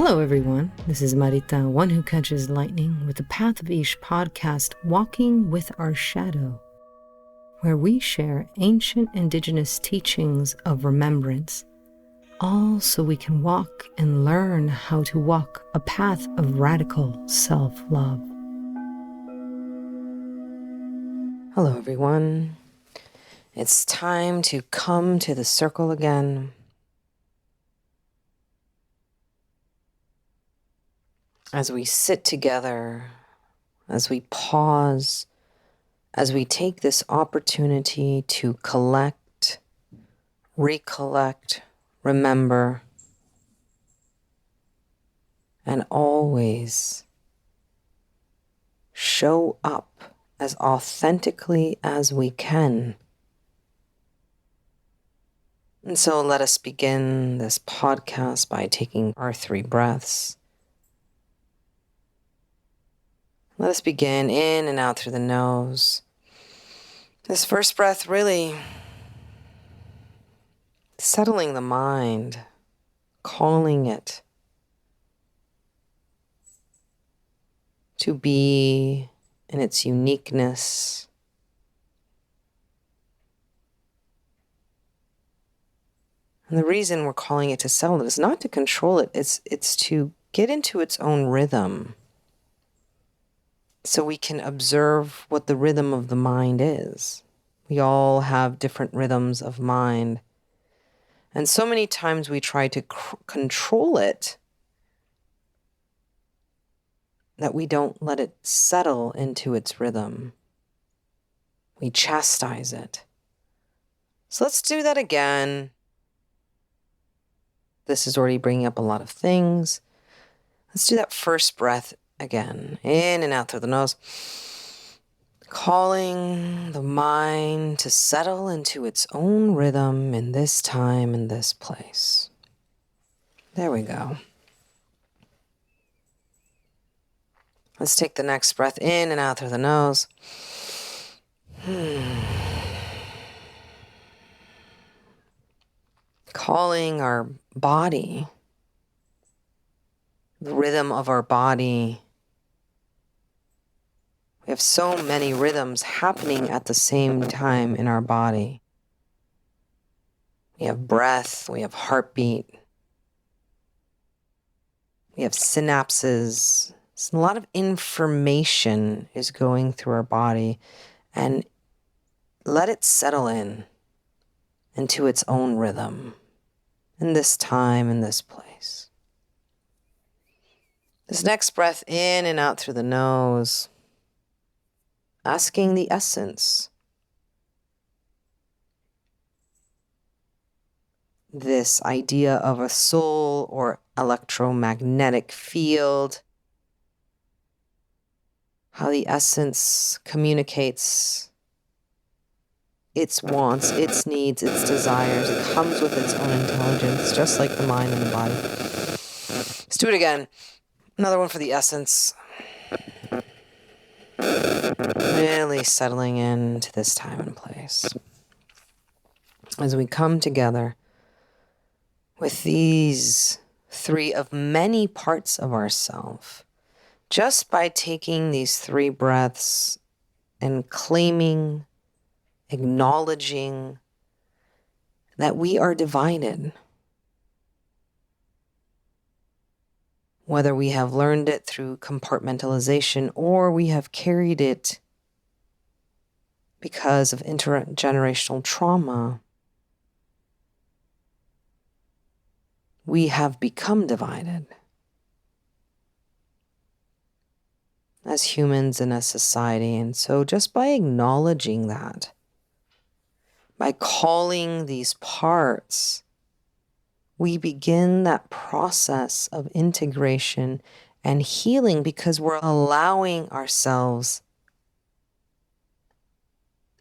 Hello, everyone. This is Marita, one who catches lightning, with the Path of Ish podcast, Walking with Our Shadow, where we share ancient indigenous teachings of remembrance, all so we can walk and learn how to walk a path of radical self-love. Hello, everyone. It's time to come to the circle again. As we sit together, as we pause, as we take this opportunity to collect, recollect, remember, and always show up as authentically as we can. And so let us begin this podcast by taking our 3 breaths. Let us begin in and out through the nose. This first breath really settling the mind, calling it to be in its uniqueness. And the reason we're calling it to settle it is not to control it, it's to get into its own rhythm. So we can observe what the rhythm of the mind is. We all have different rhythms of mind. And so many times we try to control it that we don't let it settle into its rhythm. We chastise it. So let's do that again. This is already bringing up a lot of things. Let's do that first breath again, in and out through the nose, calling the mind to settle into its own rhythm in this time and this place. There we go. Let's take the next breath in and out through the nose. Calling our body, the rhythm of our body. We have so many rhythms happening at the same time in our body. We have breath, we have heartbeat, we have synapses. So a lot of information is going through our body, and let it settle into its own rhythm in this time, in this place. This next breath in and out through the nose, asking the essence. This idea of a soul or electromagnetic field, how the essence communicates its wants, its needs, its desires. It comes with its own intelligence, just like the mind and the body. Let's do it again. Another one for the essence. Really settling into this time and place. As we come together with these 3 of many parts of ourself, just by taking these 3 breaths and claiming, acknowledging that we are divided. Whether we have learned it through compartmentalization or we have carried it because of intergenerational trauma, we have become divided as humans and as society. And so just by acknowledging that, by calling these parts, we begin that process of integration and healing, because we're allowing ourselves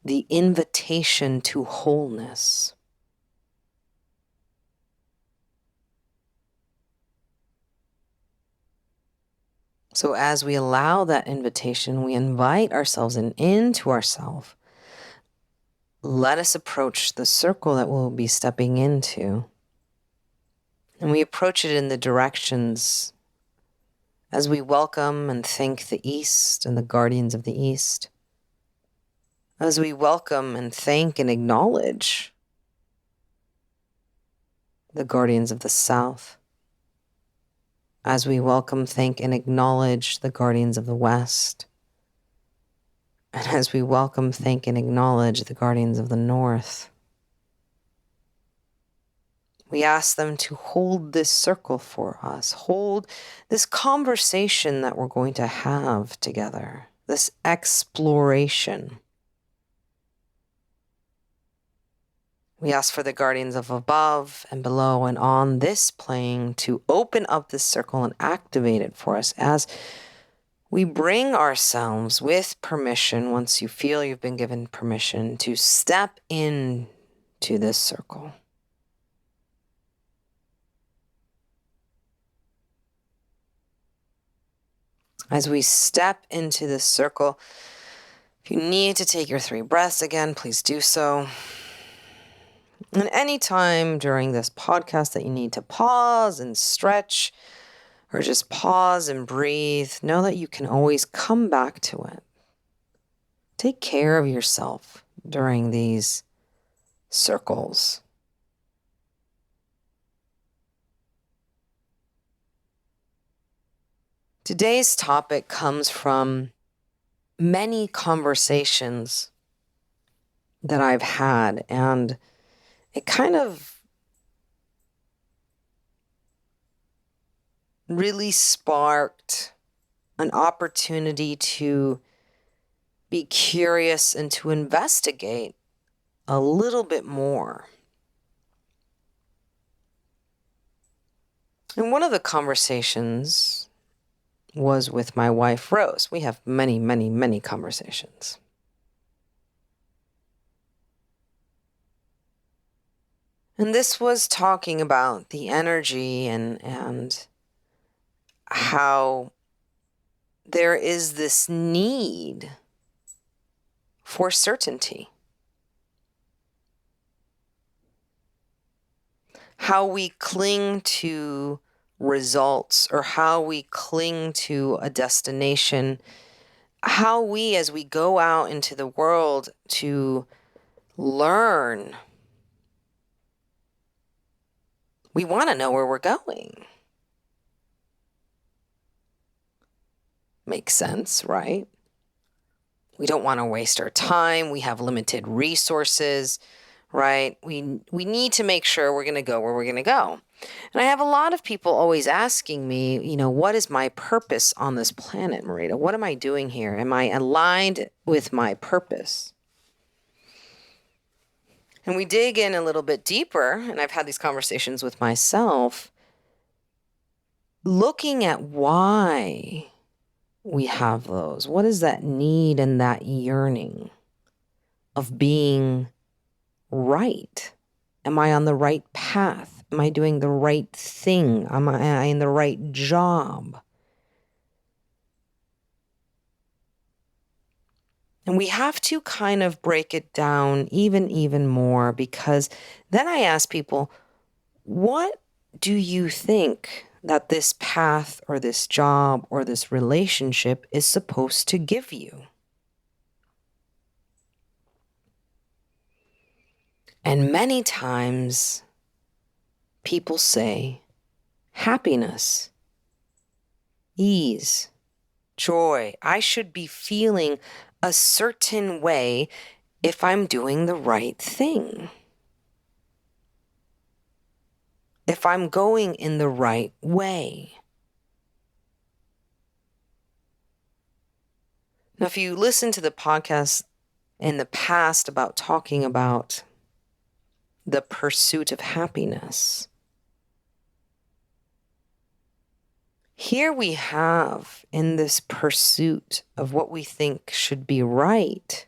the invitation to wholeness. So as we allow that invitation, we invite ourselves into ourselves. Let us approach the circle that we'll be stepping into. And we approach it in the directions as we welcome and thank the East and the guardians of the East. As we welcome and thank and acknowledge the guardians of the South. As we welcome, thank, and acknowledge the guardians of the West. And as we welcome, thank, and acknowledge the guardians of the North. We ask them to hold this circle for us, hold this conversation that we're going to have together, this exploration. We ask for the guardians of above and below and on this plane to open up this circle and activate it for us as we bring ourselves with permission, once you feel you've been given permission, to step into this circle. As we step into this circle, if you need to take your 3 breaths again, please do so. And any time during this podcast that you need to pause and stretch, or just pause and breathe, know that you can always come back to it. Take care of yourself during these circles. Today's topic comes from many conversations that I've had, and it kind of really sparked an opportunity to be curious and to investigate a little bit more. And one of the conversations was with my wife, Rose. We have many, many, many conversations. And this was talking about the energy and how there is this need for certainty. How we cling to results, or how we cling to a destination, how we, as we go out into the world to learn, we want to know where we're going. Makes sense, right? We don't want to waste our time. We have limited resources, right? We need to make sure we're going to go where we're going to go. And I have a lot of people always asking me, what is my purpose on this planet, Marita? What am I doing here? Am I aligned with my purpose? And we dig in a little bit deeper, and I've had these conversations with myself, looking at why we have those. What is that need and that yearning of being right? Am I on the right path? Am I doing the right thing? Am I in the right job? And we have to kind of break it down even more, because then I ask people, what do you think that this path or this job or this relationship is supposed to give you? And many times people say happiness, ease, joy. I should be feeling a certain way if I'm doing the right thing, if I'm going in the right way. Now, if you listen to the podcast in the past about talking about the pursuit of happiness, here we have, in this pursuit of what we think should be right,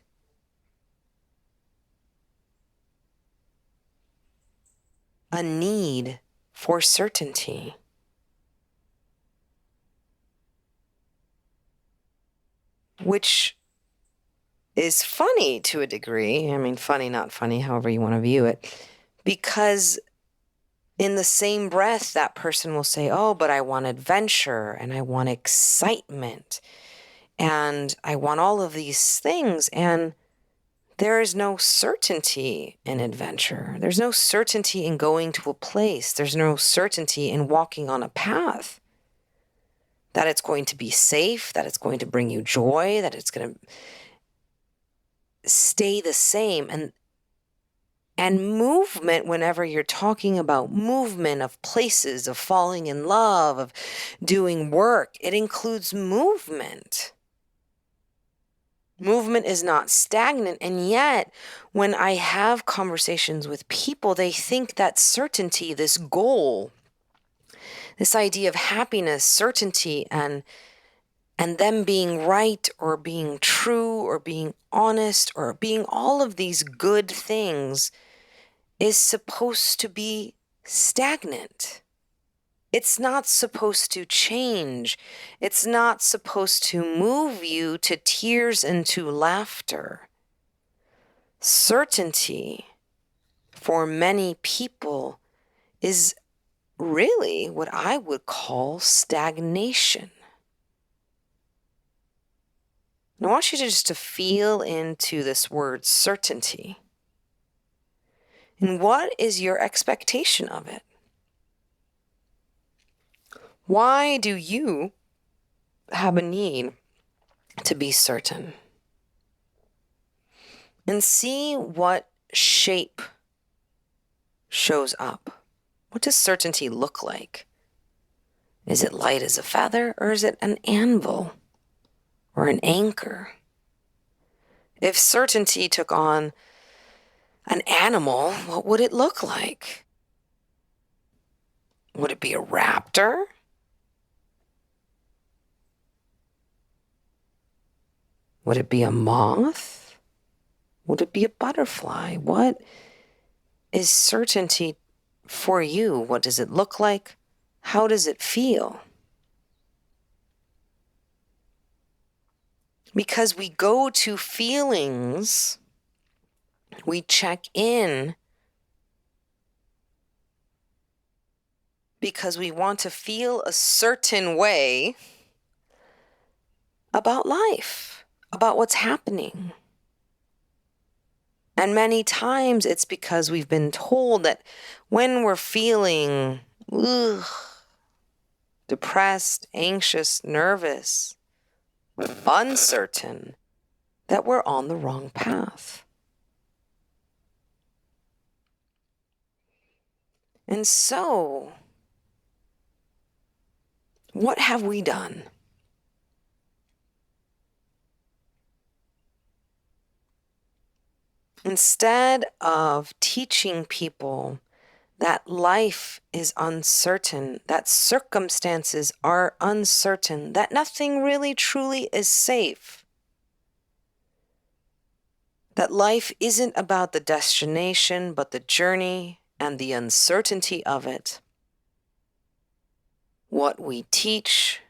a need for certainty. Which is funny to a degree. I mean, funny, not funny, however you want to view it, because In the same breath, that person will say, oh, but I want adventure and I want excitement and I want all of these things. And there is no certainty in adventure. There's no certainty in going to a place. There's no certainty in walking on a path. That it's going to be safe, that it's going to bring you joy, that it's going to stay the same. And movement, whenever you're talking about movement of places, of falling in love, of doing work, it includes movement. Movement is not stagnant. And yet, when I have conversations with people, they think that certainty, this goal, this idea of happiness, certainty, and them being right or being true or being honest or being all of these good things is supposed to be stagnant. It's not supposed to change. It's not supposed to move you to tears and to laughter. Certainty for many people is really what I would call stagnation. And I want you to just to feel into this word certainty. And what is your expectation of it? Why do you have a need to be certain? And see what shape shows up. What does certainty look like? Is it light as a feather, or is it an anvil or an anchor? If certainty took on an animal, what would it look like? Would it be a raptor? Would it be a moth? Would it be a butterfly? What is certainty for you? What does it look like? How does it feel? Because we go to feelings, we check in because we want to feel a certain way about life, about what's happening. And many times it's because we've been told that when we're feeling depressed, anxious, nervous, uncertain, that we're on the wrong path. And so, what have we done? Instead of teaching people that life is uncertain, that circumstances are uncertain, that nothing really truly is safe, that life isn't about the destination, but the journey and the uncertainty of it. What we teach,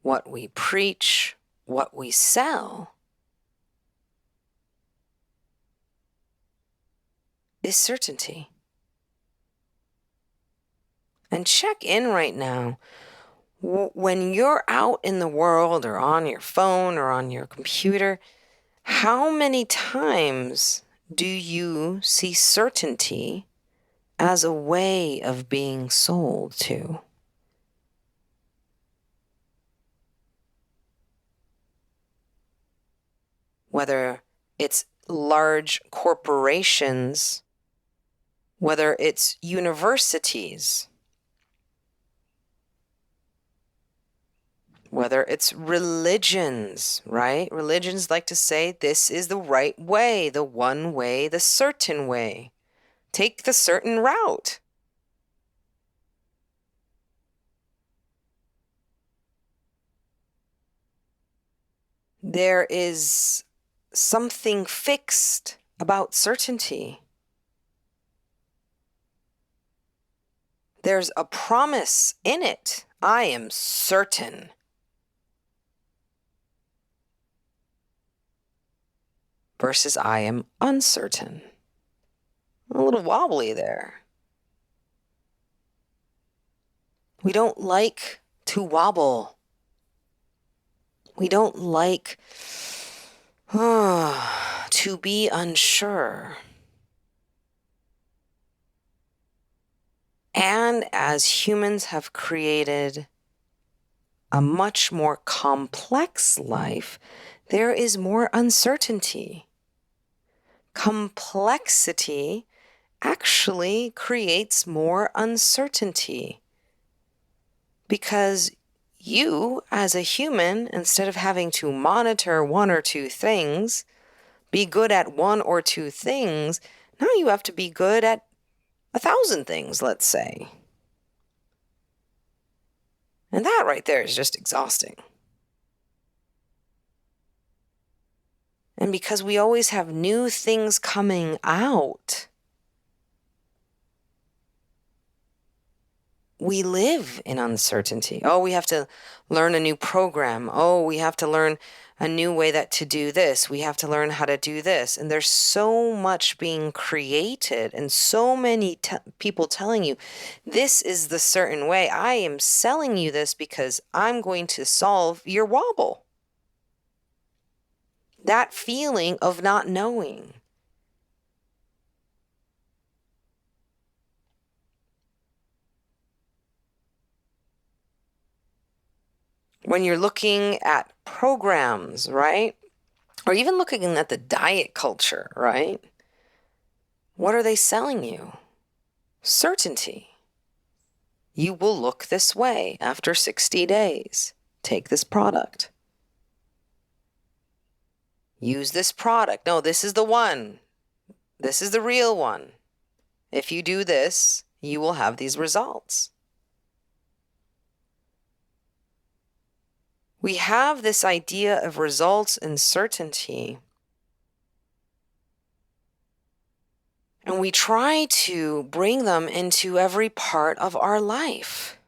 what we preach, what we sell is certainty. And check in right now. When you're out in the world or on your phone or on your computer, how many times do you see certainty as a way of being sold to? Whether it's large corporations, whether it's universities, whether it's religions, right? Religions like to say this is the right way, the one way, the certain way. Take the certain route. There is something fixed about certainty. There's a promise in it. I am certain. Versus I am uncertain. A little wobbly there. We don't like to wobble. We don't like to be unsure. And as humans have created a much more complex life, there is more uncertainty. Complexity actually creates more uncertainty because you, as a human, instead of having to monitor one or two things, be good at one or two things, now you have to be good at 1,000 things, let's say. And that right there is just exhausting. And because we always have new things coming out, we live in uncertainty. Oh, we have to learn a new program. Oh, we have to learn a new way to do this. We have to learn how to do this. And there's so much being created and so many people telling you, this is the certain way. I am selling you this because I'm going to solve your wobble. That feeling of not knowing. When you're looking at programs, right? Or even looking at the diet culture, right? What are they selling you? Certainty. You will look this way after 60 days. Take this product. Use this product. No, this is the one. This is the real one. If you do this, you will have these results. We have this idea of results and certainty. And we try to bring them into every part of our life.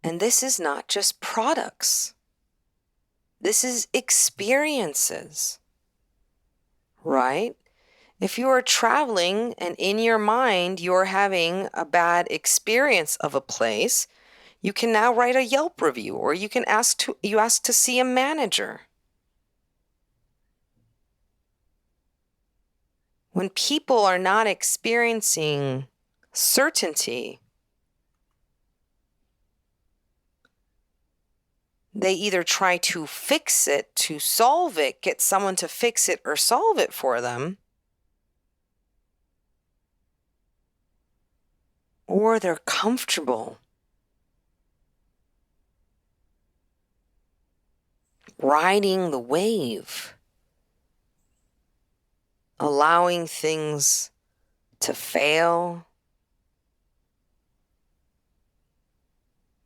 And this is not just products. This is experiences, right? If you are traveling and in your mind you're having a bad experience of a place, you can now write a Yelp review, or you can ask to see a manager. When people are not experiencing certainty, they either try to fix it, to solve it, get someone to fix it or solve it for them, or they're comfortable riding the wave, allowing things to fail,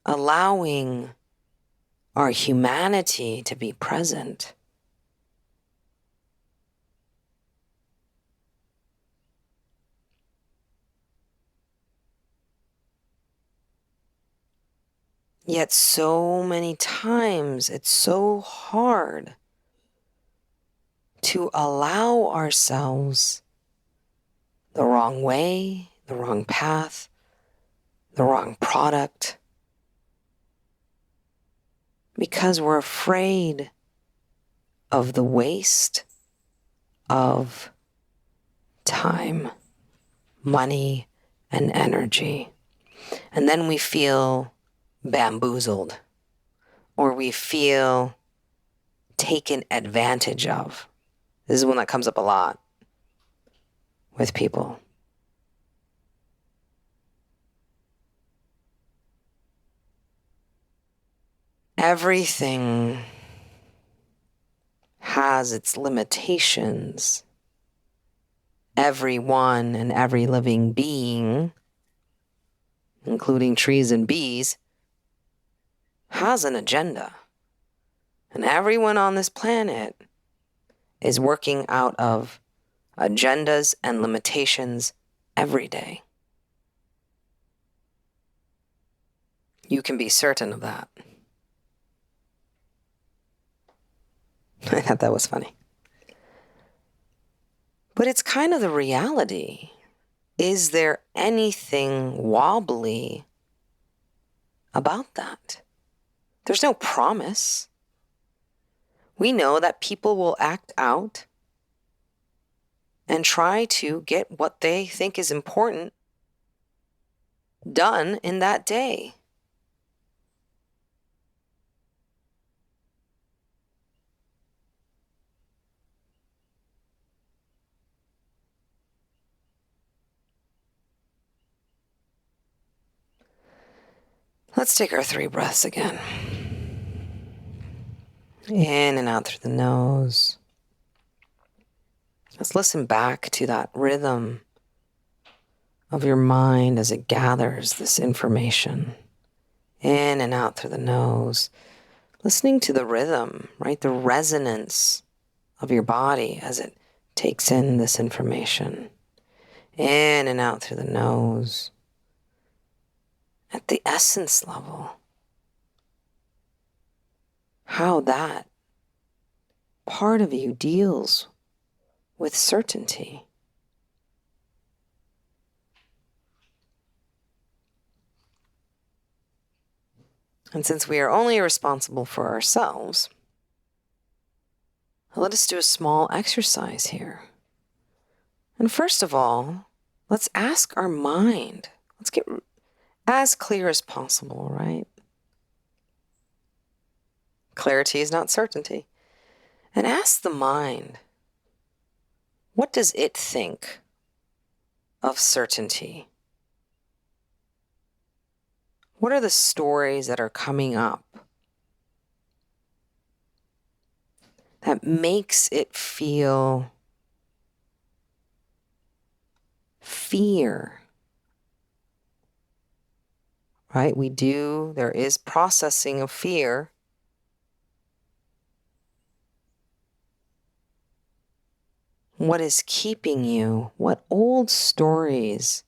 allowing our humanity to be present. Yet so many times it's so hard to allow ourselves the wrong way, the wrong path, the wrong product, because we're afraid of the waste of time, money, and energy. And then we feel bamboozled, or we feel taken advantage of. This is one that comes up a lot with people. Everything has its limitations. Everyone and every living being, including trees and bees, has an agenda. And everyone on this planet is working out of agendas and limitations every day. You can be certain of that. I thought that was funny. But it's kind of the reality. Is there anything wobbly about that? There's no promise. We know that people will act out and try to get what they think is important done in that day. Let's take our 3 breaths again. In and out through the nose. Let's listen back to that rhythm of your mind as it gathers this information. In and out through the nose. Listening to the rhythm, right? The resonance of your body as it takes in this information. In and out through the nose. At the essence level. How that part of you deals with certainty. And since we are only responsible for ourselves, let us do a small exercise here. And first of all, let's ask our mind. Let's get as clear as possible, right? Clarity is not certainty. And ask the mind, what does it think of certainty? What are the stories that are coming up that makes it feel fear? Right? There is processing of fear. What is keeping you? What old stories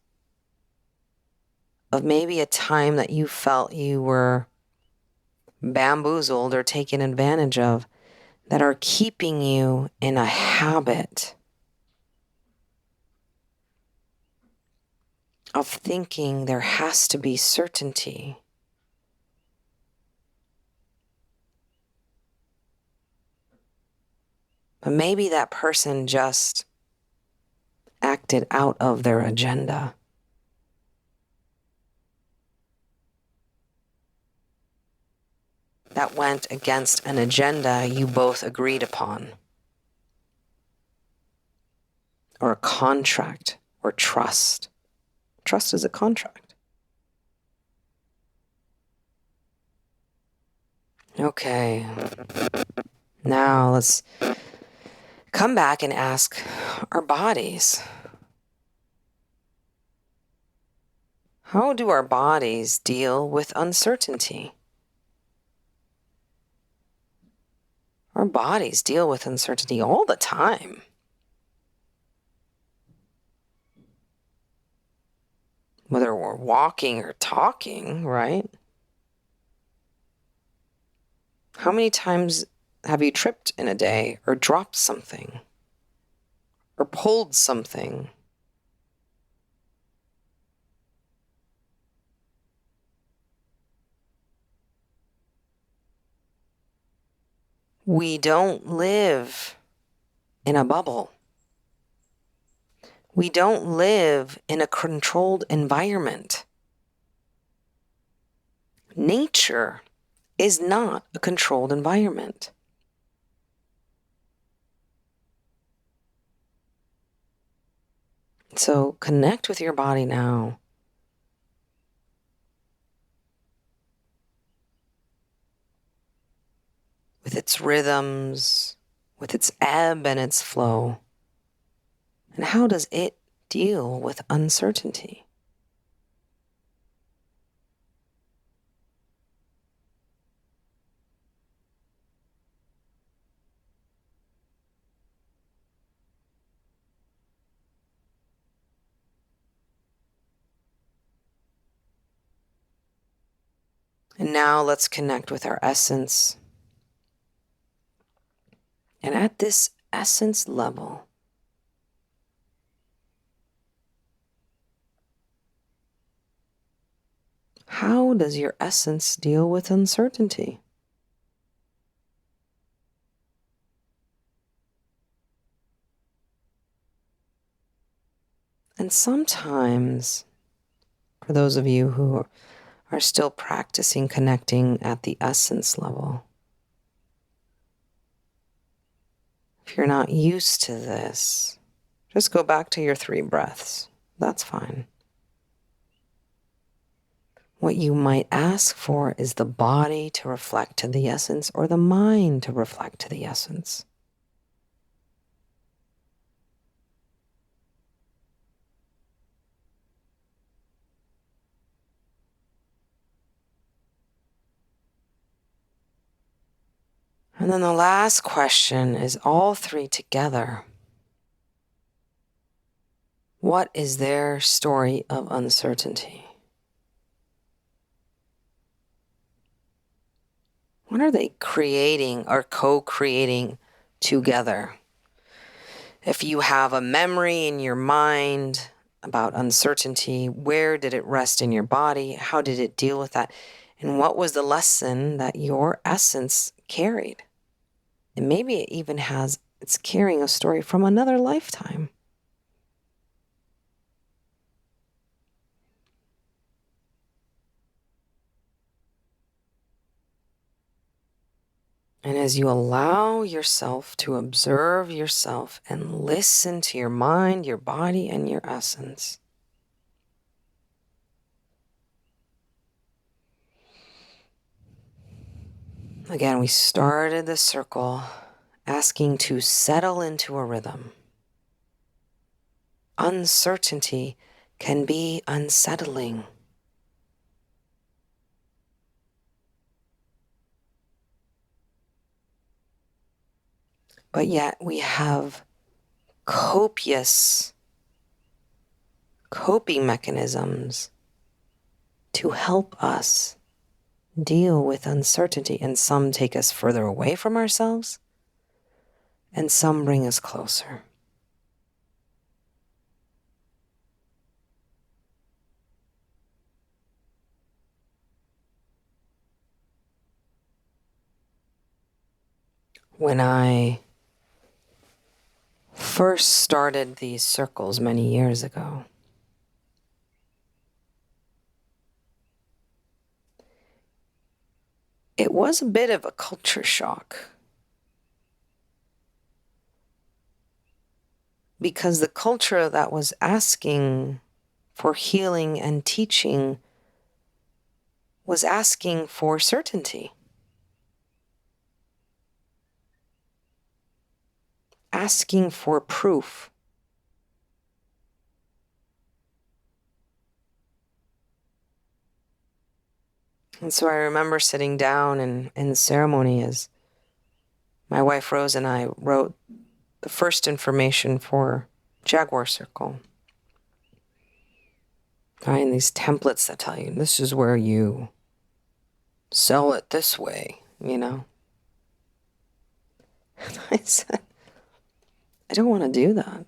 of maybe a time that you felt you were bamboozled or taken advantage of that are keeping you in a habit of thinking there has to be certainty? But maybe that person just acted out of their agenda. That went against an agenda you both agreed upon. Or a contract, or trust. Trust is a contract. Okay. Now let's come back and ask our bodies. How do our bodies deal with uncertainty? Our bodies deal with uncertainty all the time. Whether we're walking or talking, right? How many times have you tripped in a day or dropped something or pulled something? We don't live in a bubble. We don't live in a controlled environment. Nature is not a controlled environment. So connect with your body now. With its rhythms, with its ebb and its flow. And how does it deal with uncertainty? And now let's connect with our essence. And at this essence level, how does your essence deal with uncertainty? And sometimes, for those of you who are still practicing connecting at the essence level, if you're not used to this, just go back to your 3 breaths. That's fine. What you might ask for is the body to reflect to the essence or the mind to reflect to the essence. And then the last question is all 3 together. What is their story of uncertainty? What are they creating or co-creating together? If you have a memory in your mind about uncertainty, where did it rest in your body? How did it deal with that? And what was the lesson that your essence carried? And maybe it even it's carrying a story from another lifetime. And as you allow yourself to observe yourself and listen to your mind, your body, and your essence, again, we started the circle asking to settle into a rhythm. Uncertainty can be unsettling. But yet we have copious coping mechanisms to help us deal with uncertainty. And some take us further away from ourselves, and some bring us closer. When I first started these circles many years ago, it was a bit of a culture shock. Because the culture that was asking for healing and teaching was asking for certainty, asking for proof. And so I remember sitting down in the ceremony as my wife Rose and I wrote the first information for Jaguar Circle. Find these templates that tell you this is where you sell it this way, And I said, I don't want to do that.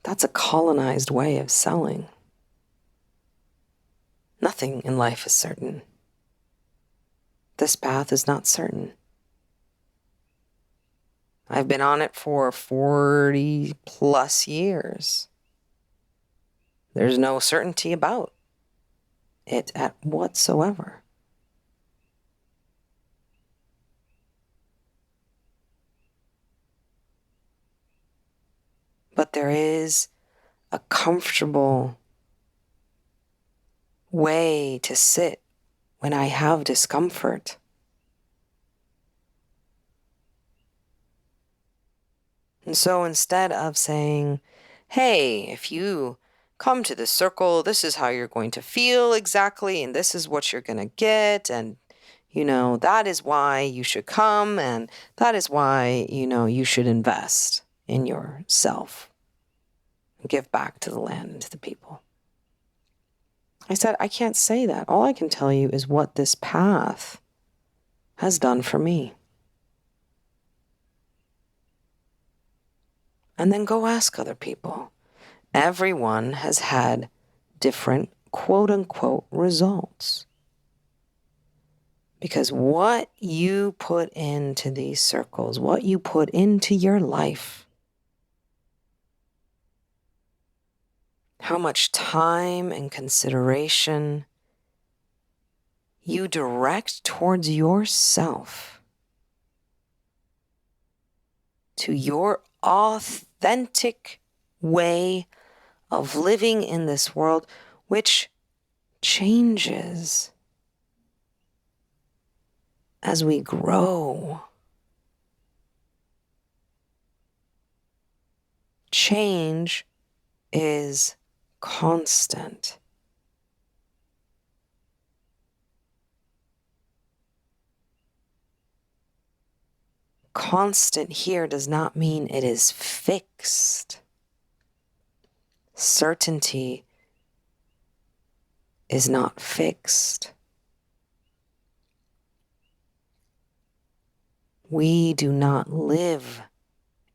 That's a colonized way of selling. Nothing in life is certain. This path is not certain. I've been on it for 40 plus years. There's no certainty about it at whatsoever. But there is a comfortable way to sit when I have discomfort. And so instead of saying, hey, if you come to this circle, this is how you're going to feel exactly, and this is what you're going to get, and, that is why you should come, and that is why, you should invest in yourself and give back to the land and to the people. I said, I can't say that. All I can tell you is what this path has done for me. And then go ask other people. Everyone has had different quote-unquote results. Because what you put into these circles, what you put into your life, how much time and consideration you direct towards yourself, to your authentic way of living in this world, which changes as we grow. Change is constant. Constant here does not mean it is fixed. Certainty is not fixed. We do not live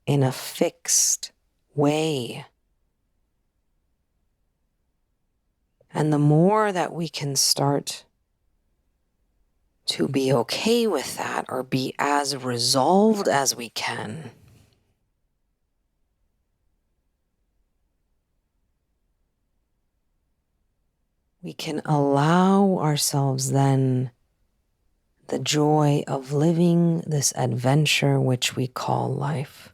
in a fixed way. And the more that we can start to be okay with that, or be as resolved as we can, we can allow ourselves then the joy of living this adventure which we call life.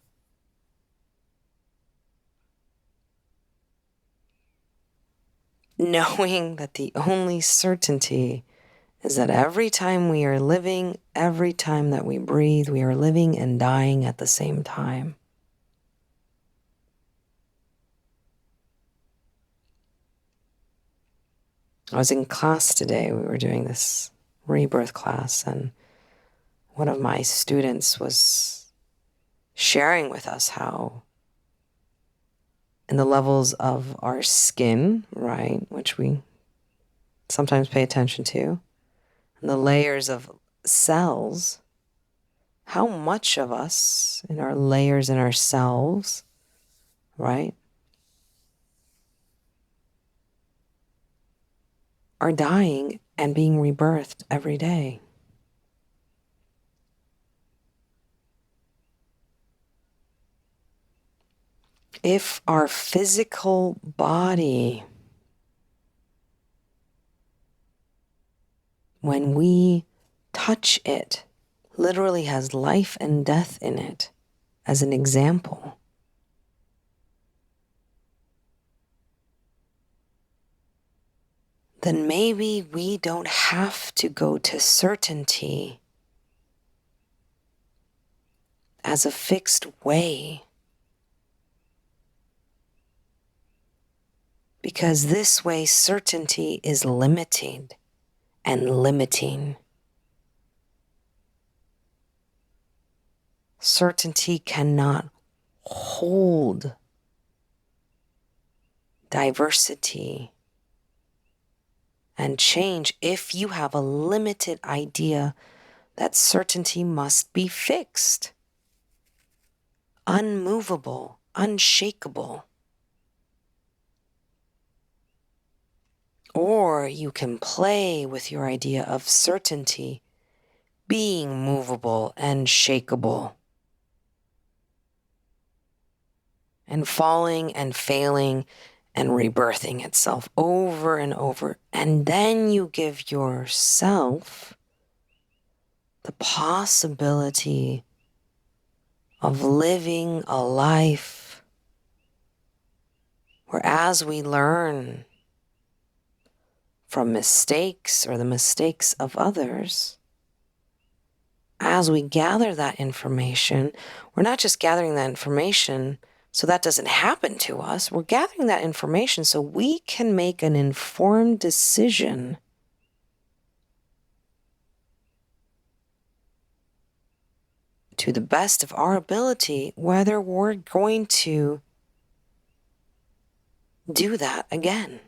Knowing that the only certainty is that every time we are living, every time that we breathe, we are living and dying at the same time. I was in class today. We were doing this rebirth class, and one of my students was sharing with us how in the levels of our skin, right, which we sometimes pay attention to, and the layers of cells, how much of us in our layers in ourselves, right, are dying and being rebirthed every day. If our physical body, when we touch it, literally has life and death in it, as an example, then maybe we don't have to go to certainty as a fixed way. Because this way, certainty is limited and limiting. Certainty cannot hold diversity and change if you have a limited idea that certainty must be fixed, unmovable, unshakable. Or you can play with your idea of certainty being movable and shakeable, and falling and failing and rebirthing itself over and over. And then you give yourself the possibility of living a life where, as we learn from mistakes or the mistakes of others, as we gather that information, we're not just gathering that information so that doesn't happen to us. We're gathering that information so we can make an informed decision to the best of our ability whether we're going to do that again.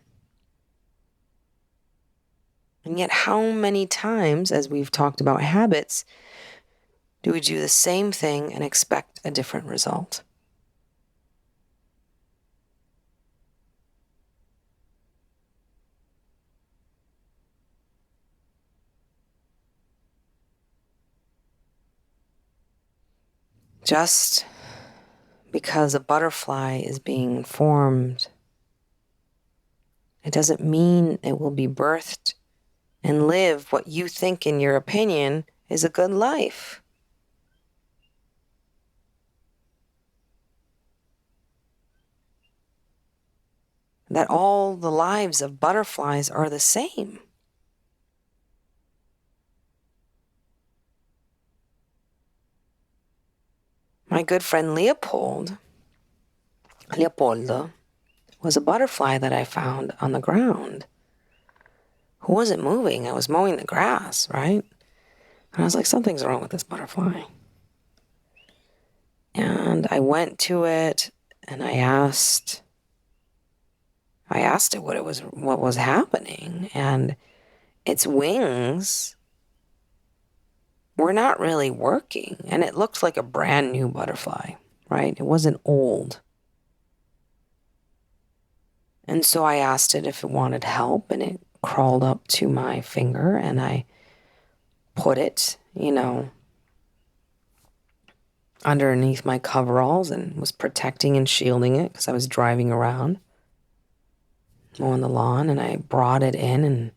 And yet, how many times, as we've talked about habits, do we do the same thing and expect a different result? Just because a butterfly is being formed, it doesn't mean it will be birthed and live what you think, in your opinion, is a good life. That all the lives of butterflies are the same. My good friend Leopoldo, was a butterfly that I found on the ground who wasn't moving. I was mowing the grass, right? And I was like, something's wrong with this butterfly. And I went to it and I asked it what was happening. And its wings were not really working. And it looked like a brand new butterfly, right? It wasn't old. And so I asked it if it wanted help, and it crawled up to my finger, and I put it, underneath my coveralls and was protecting and shielding it because I was driving around, mowing the lawn, and I brought it in and,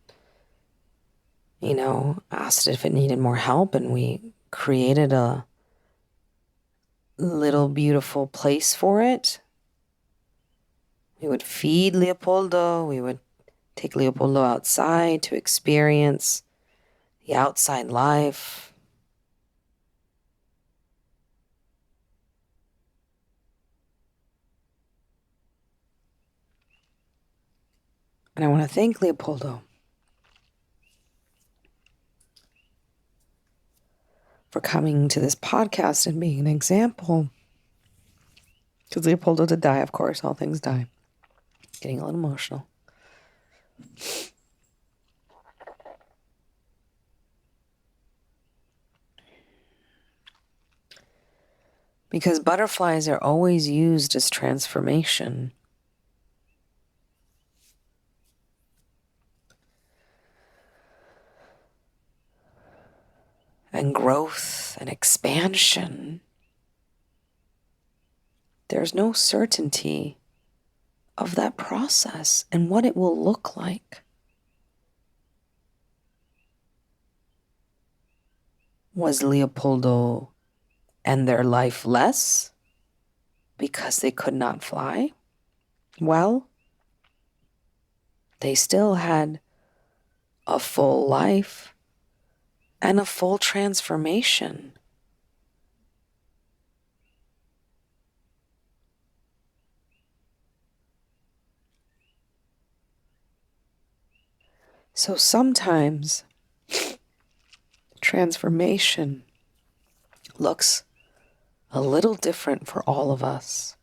asked it if it needed more help, and we created a little beautiful place for it. We would feed Leopoldo. We would take Leopoldo outside to experience the outside life. And I want to thank Leopoldo for coming to this podcast and being an example. Because Leopoldo did die, of course. All things die. Getting a little emotional. Because butterflies are always used as transformation. And growth and expansion. There's no certainty of that process and what it will look like. Was Leopoldo and their life less because they could not fly? Well, they still had a full life and a full transformation. So sometimes transformation looks a little different for all of us.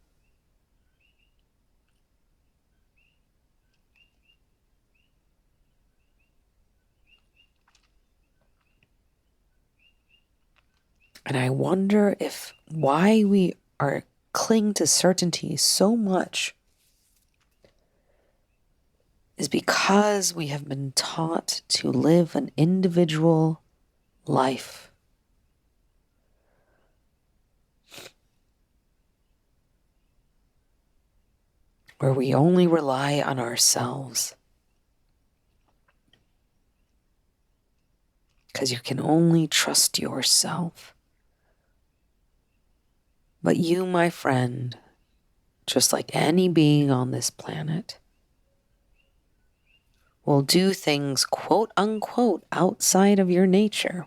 And I wonder if why we cling to certainty so much is because we have been taught to live an individual life. Where we only rely on ourselves. Because you can only trust yourself. But you, my friend, just like any being on this planet, will do things quote unquote outside of your nature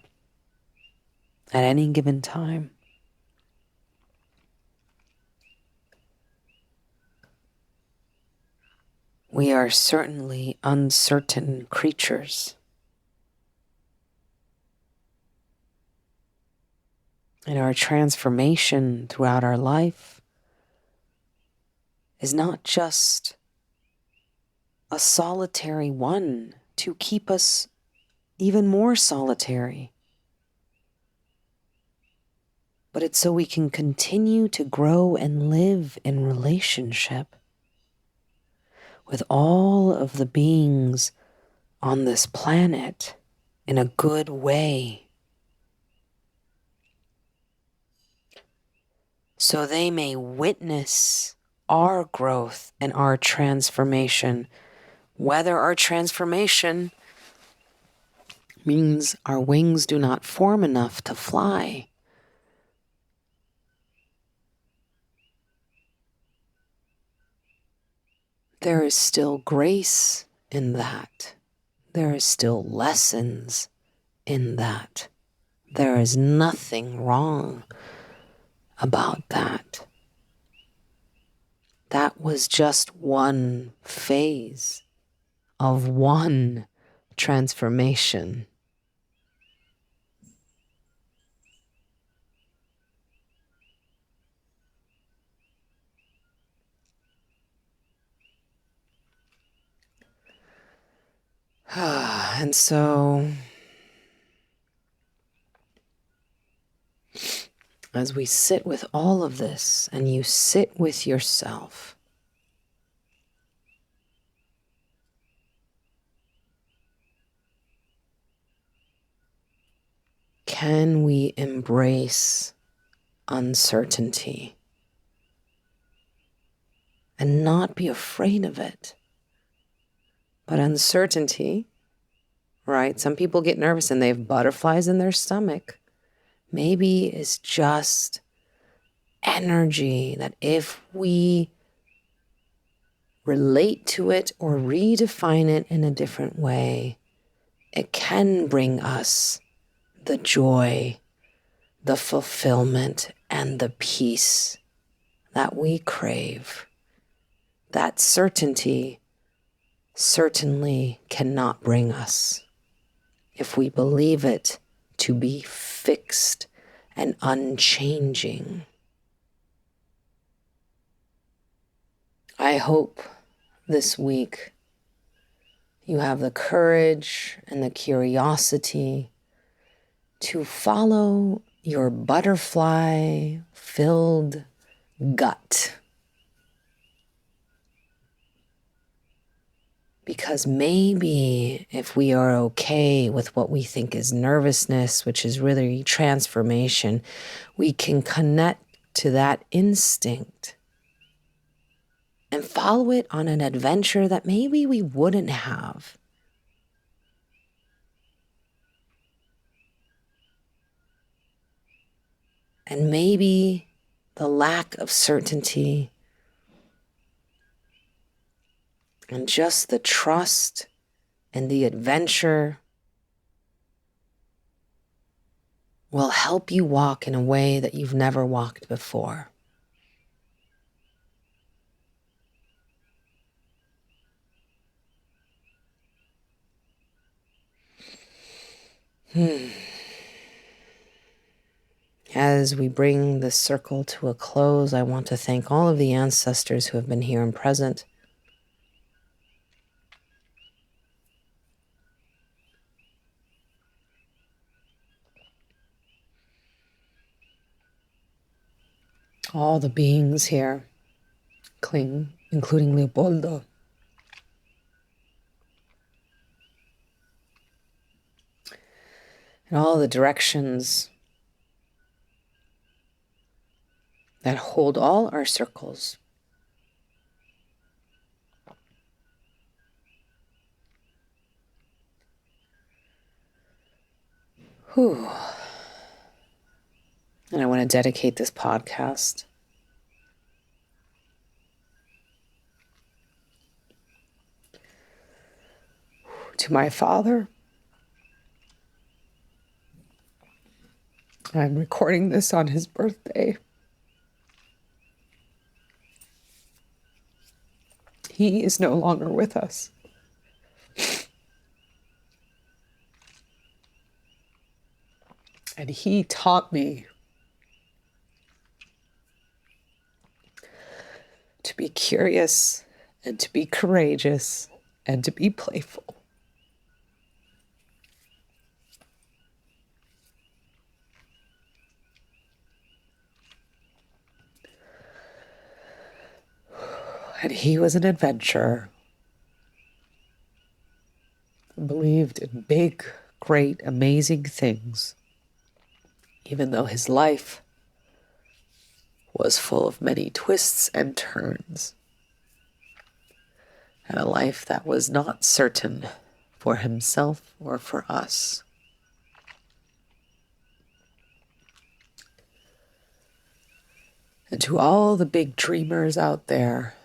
at any given time. We are certainly uncertain creatures. And our transformation throughout our life is not just a solitary one to keep us even more solitary, but it's so we can continue to grow and live in relationship with all of the beings on this planet in a good way. so they may witness our growth and our transformation, whether our transformation means our wings do not form enough to fly. There is still grace in that. There is still lessons in that. There is nothing wrong about that. That was just one phase of one transformation. And so, as we sit with all of this and you sit with yourself, can we embrace uncertainty and not be afraid of it? But uncertainty, right? Some people get nervous and they have butterflies in their stomach. Maybe it's just energy that if we relate to it or redefine it in a different way, it can bring us the joy, the fulfillment, and the peace that we crave. That certainty certainly cannot bring us if we believe it to be fixed and unchanging. I hope this week you have the courage and the curiosity to follow your butterfly-filled gut. Because maybe if we are okay with what we think is nervousness, which is really transformation, we can connect to that instinct and follow it on an adventure that maybe we wouldn't have. And maybe the lack of certainty and just the trust and the adventure will help you walk in a way that you've never walked before. As we bring this circle to a close, I want to thank all of the ancestors who have been here and present. All the beings here, including Leopoldo. And all the directions that hold all our circles. Whew. And I want to dedicate this podcast to my father. I'm recording this on his birthday. He is no longer with us. And he taught me to be curious and to be courageous and to be playful. And he was an adventurer. Believed in big, great, amazing things, even though his life was full of many twists and turns, and a life that was not certain for himself or for us. And to all the big dreamers out there,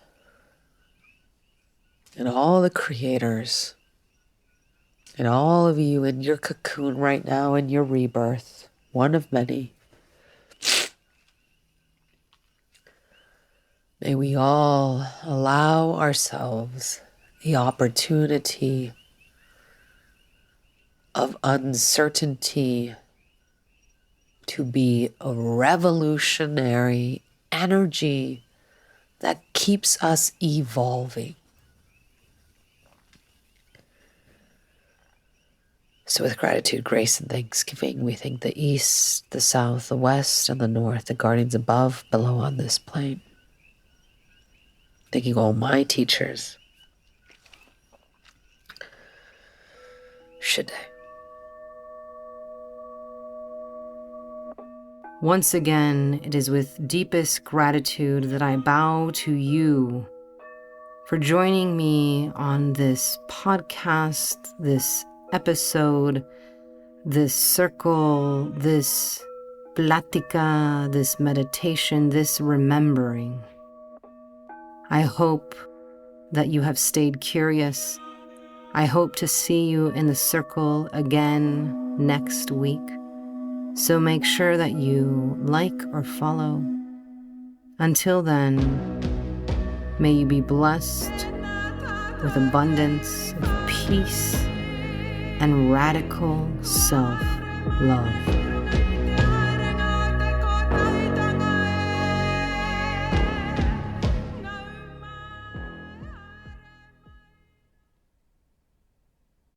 and all the creators, and all of you in your cocoon right now in your rebirth, one of many, may we all allow ourselves the opportunity of uncertainty to be a revolutionary energy that keeps us evolving. So with gratitude, grace, and thanksgiving, we thank the east, the south, the west, and the north, the guardians above, below on this plane. Thanking all my teachers. Shade. Once again, it is with deepest gratitude that I bow to you for joining me on this podcast, this episode, this circle, this plática, this meditation, this remembering. I hope that you have stayed curious. I hope to see you in the circle again next week. So make sure that you like or follow. Until then, may you be blessed with abundance of peace and radical self-love.